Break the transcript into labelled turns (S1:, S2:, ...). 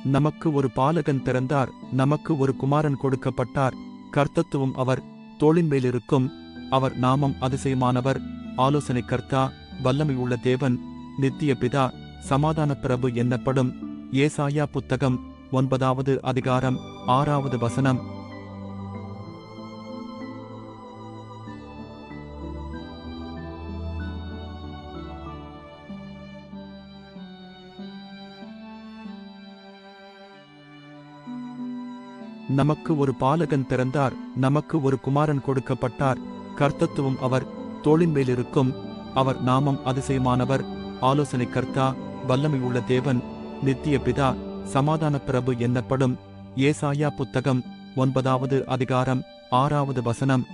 S1: நமக்கு ஒரு பாலகன் பிறந்தார், நமக்கு ஒரு குமாரன் கொடுக்கப்பட்டார். கர்த்தத்துவம் அவர் தோளின் மேலிருக்கும். அவர் நாமம் அதிசயமானவர், ஆலோசனை கர்த்தா, வல்லமை உள்ள தேவன், நித்திய பிதா, சமாதான பிரபு என்னப்படும். ஏசாயா புத்தகம் 9வது அதிகாரம் 6வது வசனம். நமக்கு ஒரு பாலகன் பிறந்தார், நமக்கு ஒரு குமாரன் கொடுக்கப்பட்டார். கர்த்தத்துவம் அவர் தோளின் மேலிருக்கும். அவர் நாமம் அதிசயமானவர், ஆலோசனை கர்த்தா, வல்லமை உள்ள தேவன், நித்திய பிதா, சமாதான பிரபு என்னப்படும். ஏசாயா புத்தகம் 9வது அதிகாரம் 6வது வசனம்.